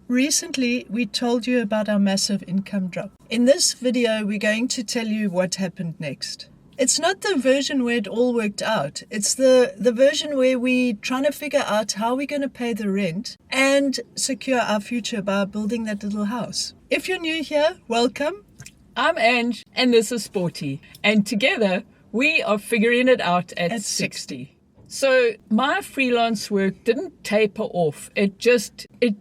Recently, we told you about our massive income drop. In this video, we're going to tell you what happened next. It's not the version where it all worked out. It's the version where we're trying to figure out how we're going to pay the rent and secure our future by building that little house. If you're new here, welcome. I'm Ange, and this is Sporty. And together, we are figuring it out at 60. So my freelance work didn't taper off. It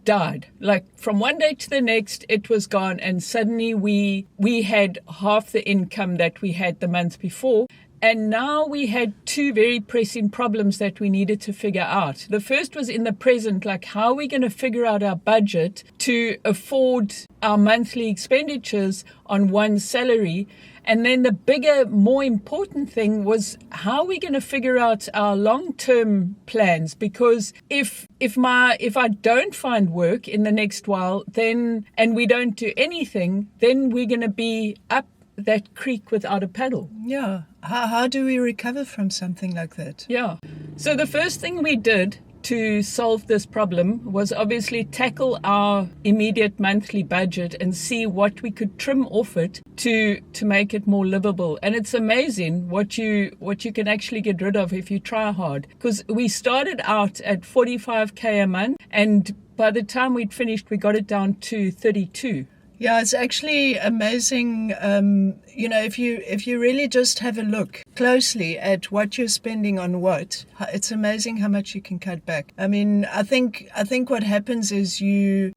died. Like from one day to the next, it was gone. And suddenly we had half the income that we had the month before. And now we had two very pressing problems that we needed to figure out. The first was in the present, like how are we going to figure out our budget to afford our monthly expenditures on one salary? And then the bigger, more important thing was how are we going to figure out our long-term plans? Because if I don't find work in the next while, then and we don't do anything, then we're going to be up that creek without a paddle. Yeah. How do we recover from something like that? Yeah. So the first thing we did to solve this problem was obviously tackle our immediate monthly budget and see what we could trim off it to make it more livable. And it's amazing what you can actually get rid of if you try hard. Because we started out at 45K a month, and by the time we'd finished, we got it down to 32. Yeah, it's actually amazing. If you really just have a look closely at what you're spending on what, it's amazing how much you can cut back. I mean, I think what happens is you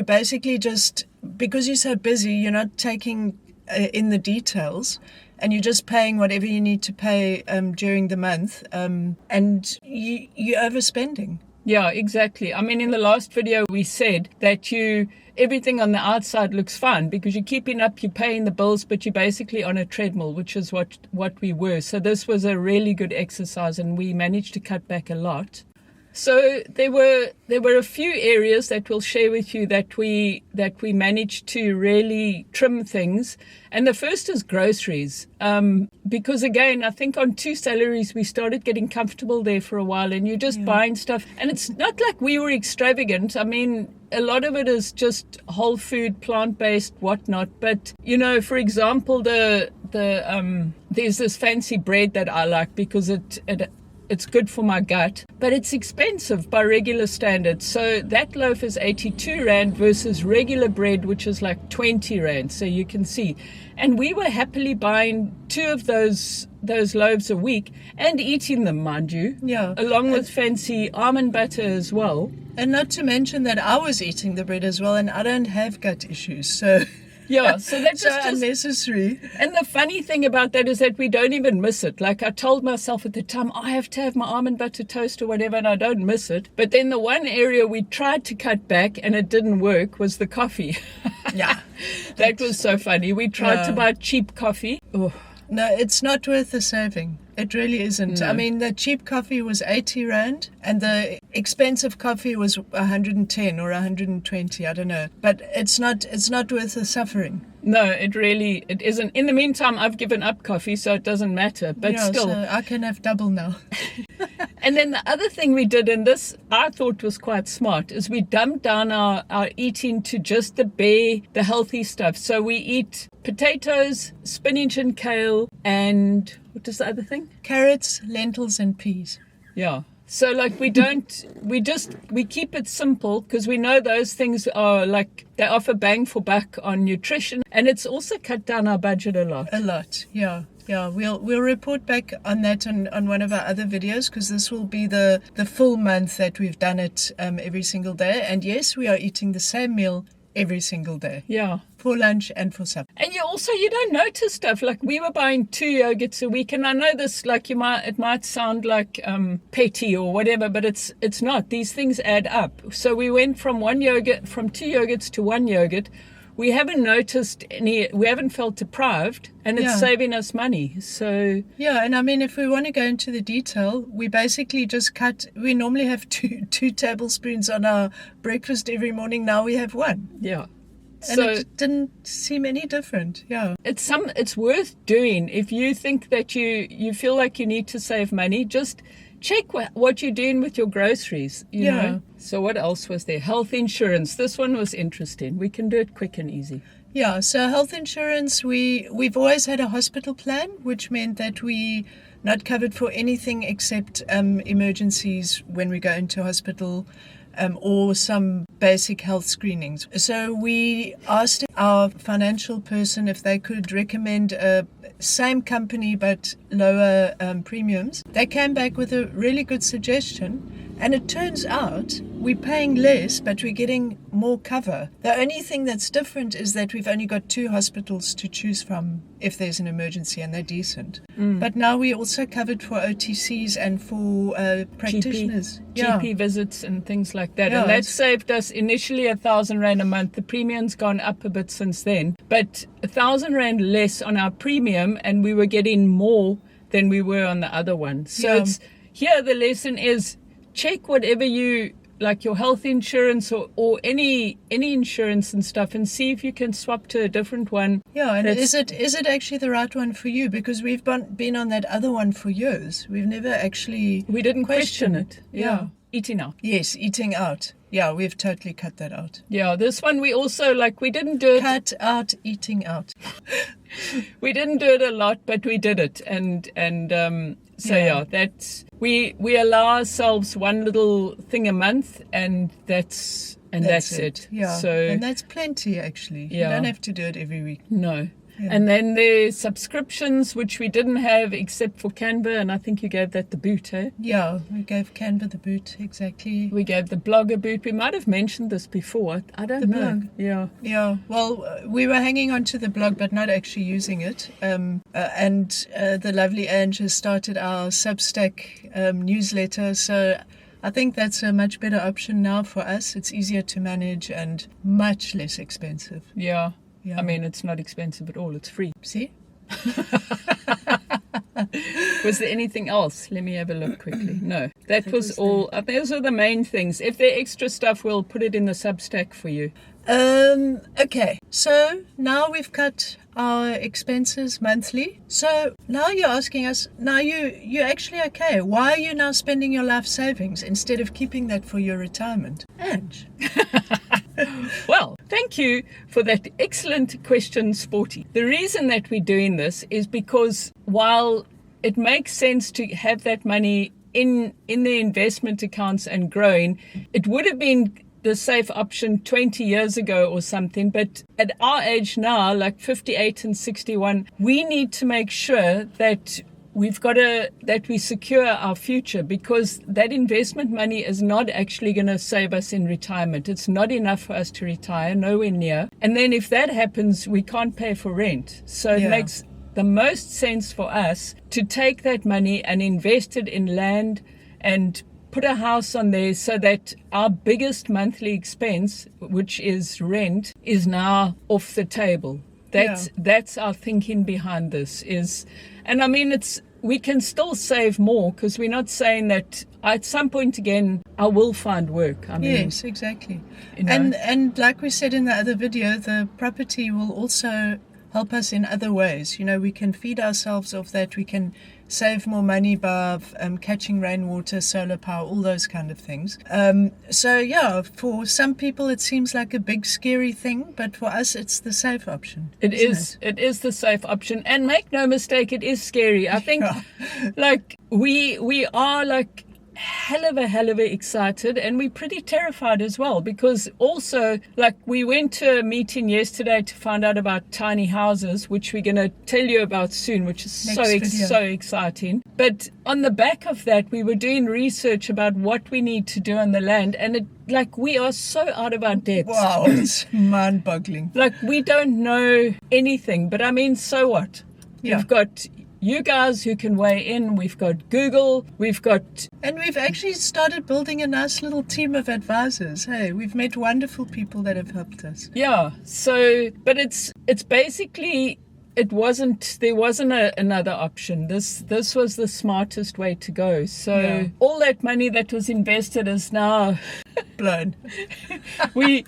basically just, because you're so busy, you're not taking in the details, and you're just paying whatever you need to pay during the month, and you're overspending. Yeah, exactly. I mean, in the last video, we said that everything on the outside looks fine because you're keeping up, you're paying the bills, but you're basically on a treadmill, which is what we were. So this was a really good exercise, and we managed to cut back a lot. So there were a few areas that we'll share with you that we managed to really trim things. And the first is groceries. Because again, I think on 2 salaries, we started getting comfortable there for a while, and you're just buying stuff. And it's not like we were extravagant. I mean, a lot of it is just whole food, plant-based, whatnot. But, for example, there's this fancy bread that I like because it's good for my gut, but it's expensive by regular standards. So that loaf is 82 Rand versus regular bread, which is like 20 Rand. So you can see. And we were happily buying 2 of those loaves a week and eating them, mind you. Yeah. Along with fancy almond butter as well. And not to mention that I was eating the bread as well, and I don't have gut issues, so... Yeah, so that's just unnecessary. And the funny thing about that is that we don't even miss it. Like I told myself at the time, I have to have my almond butter toast or whatever, and I don't miss it. But then the one area we tried to cut back and it didn't work was the coffee. Yeah. That was so funny. We tried to buy cheap coffee. Oh. No, it's not worth the saving. It really isn't. No. I mean, the cheap coffee was 80 Rand and the expensive coffee was 110 or 120, I don't know. But it's not worth the suffering. No, it isn't. In the meantime, I've given up coffee, so it doesn't matter. But still. So I can have double now. And then the other thing we did, and this I thought was quite smart, is we dumbed down our eating to just the healthy stuff. So we eat potatoes, spinach and kale, and what is the other thing? Carrots, lentils, and peas. Yeah. So like we keep it simple because we know those things are like they offer bang for buck on nutrition, and it's also cut down our budget a lot. A lot, yeah. Yeah, we'll report back on that on one of our other videos, because this will be the full month that we've done it every single day. And yes, we are eating the same meal every single day. Yeah. For lunch and for supper. And you don't notice stuff. Like we were buying 2 yogurts a week, and I know this, like it might sound like petty or whatever, but it's not. These things add up. So we went from 2 yogurts to 1 yogurt. We haven't noticed we haven't felt deprived, and it's saving us money. So yeah, and I mean, if we want to go into the detail, we basically just we normally have two tablespoons on our breakfast every morning. Now we have 1. Yeah. And so it didn't seem any different. Yeah. It's worth doing if you think that you feel like you need to save money. Just check what you're doing with your groceries, you know. So what else was there? Health insurance. This one was interesting. We can do it quick and easy. Yeah, so health insurance, we've always had a hospital plan, which meant that we not covered for anything except emergencies when we go into hospital, or some basic health screenings. So we asked our financial person if they could recommend a same company but lower premiums. They came back with a really good suggestion, and it turns out we're paying less but we're getting more cover. The only thing that's different is that we've only got 2 hospitals to choose from if there's an emergency, and they're decent. But now we're also covered for OTCs and for practitioners. GP visits and things like that. And that saved us initially R1,000 a month. The premium's gone up a bit since then, but R1,000 less on our premium, and we were getting more than we were on the other one. So it's here the lesson is, check whatever you like, your health insurance or any insurance and stuff, and see if you can swap to a different one. Yeah, and is it actually the right one for you? Because we've been on that other one for years. We've never actually we didn't question it. Yeah. Eating out. Yes, eating out. Yeah, we've totally cut that out. Yeah, this one we also we didn't do it. Cut out eating out. We didn't do it a lot, but we did it, so that's we allow ourselves one little thing a month, and that's it. Yeah, so and that's plenty actually. You don't have to do it every week. No. Yeah. And then there's subscriptions, which we didn't have except for Canva, and I think you gave that the boot, eh? Yeah, we gave Canva the boot, exactly. We gave the blog a boot. We might have mentioned this before. I don't know. Blog. Yeah. Yeah, well, we were hanging on to the blog, but not actually using it. And the lovely Ange has started our Substack newsletter, so I think that's a much better option now for us. It's easier to manage and much less expensive. Yeah. I mean, it's not expensive at all. It's free. See? Was there anything else? Let me have a look quickly. No, that was all. Those are the main things. If there's extra stuff, we'll put it in the Substack for you. Okay, so now we've cut our expenses monthly. So now you're asking us, now you're actually okay. Why are you now spending your life savings instead of keeping that for your retirement? Ange. Well, thank you for that excellent question, Sporty. The reason that we're doing this is because while it makes sense to have that money in the investment accounts and growing, it would have been the safe option 20 years ago or something. But at our age now, 58 and 61, we need to make sure that that we secure our future, because that investment money is not actually going to save us in retirement. It's not enough for us to retire, nowhere near. And then if that happens, we can't pay for rent. So it makes the most sense for us to take that money and invest it in land and put a house on there, so that our biggest monthly expense, which is rent, is now off the table. That's our thinking behind this is, and I mean, we can still save more, because we're not saying that at some point again I will find work. I mean, yes, exactly. And like we said in the other video, the property will also help us in other ways. We can feed ourselves off that. We can save more money by catching rainwater, solar power, all those kind of things. So for some people it seems like a big scary thing, but for us it's the safe option. It is the safe option, and make no mistake, it is scary. I think we are hell of a excited, and we're pretty terrified as well, because also we went to a meeting yesterday to find out about tiny houses, which we're going to tell you about soon, which is so exciting. But on the back of that, we were doing research about what we need to do on the land, and we are so out of our depths. Wow, it's mind-boggling. We don't know anything, but I mean, so what? We've got you guys who can weigh in. We've got Google. And we've actually started building a nice little team of advisors. Hey, we've met wonderful people that have helped us. Yeah. So, but it's basically, there wasn't another option. This was the smartest way to go. So all that money that was invested is now blown. In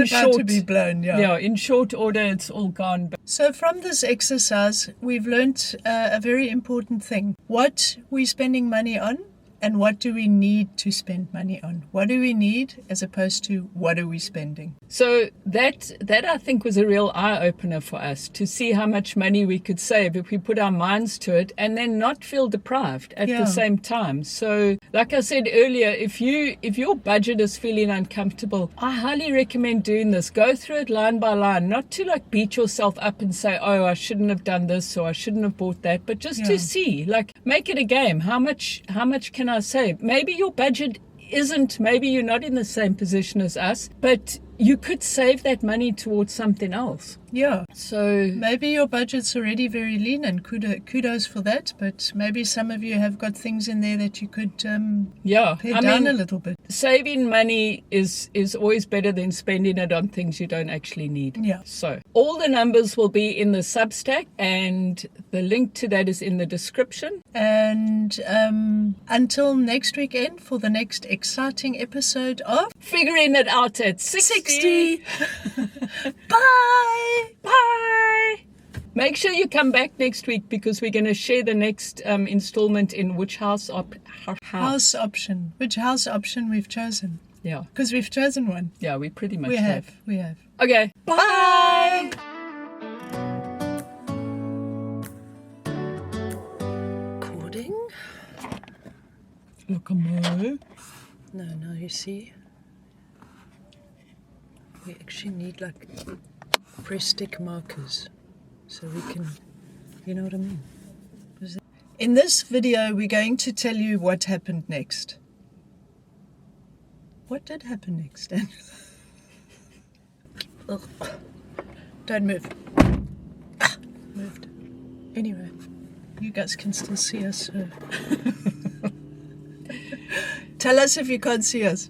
about to be blown. In short order, it's all gone. So from this exercise, we've learnt a very important thing. what we're spending money on and what do we need to spend money on. What do we need as opposed to what are we spending? So that I think was a real eye-opener for us, to see how much money we could save if we put our minds to it and then not feel deprived at the same time. So like I said earlier, if your budget is feeling uncomfortable, I highly recommend doing this. Go through it line by line, not to like beat yourself up and say, oh, I shouldn't have done this or I shouldn't have bought that, but just to see, like, make it a game. How much can I save? Maybe your budget isn't, maybe you're not in the same position as us, but you could save that money towards something else. Yeah. So maybe your budget's already very lean, and kudos for that, but maybe some of you have got things in there that you could pare down a little bit. Saving money is always better than spending it on things you don't actually need. Yeah. So all the numbers will be in the Substack, and the link to that is in the description. And until next weekend for the next exciting episode of Figuring It Out at 60. Bye. Bye. Make sure you come back next week, because we're going to share the next installment in which house option. Which house option we've chosen. Yeah. Because we've chosen one. Yeah, we pretty much We have. Okay. Bye. Recording? Look, No. No, you see. We actually need like press stick markers so we can, you know what I mean? In this video, we're going to tell you what happened next. What did happen next, Dan? Ugh. Don't move. Moved. Anyway, you guys can still see us. So. Tell us if you can't see us.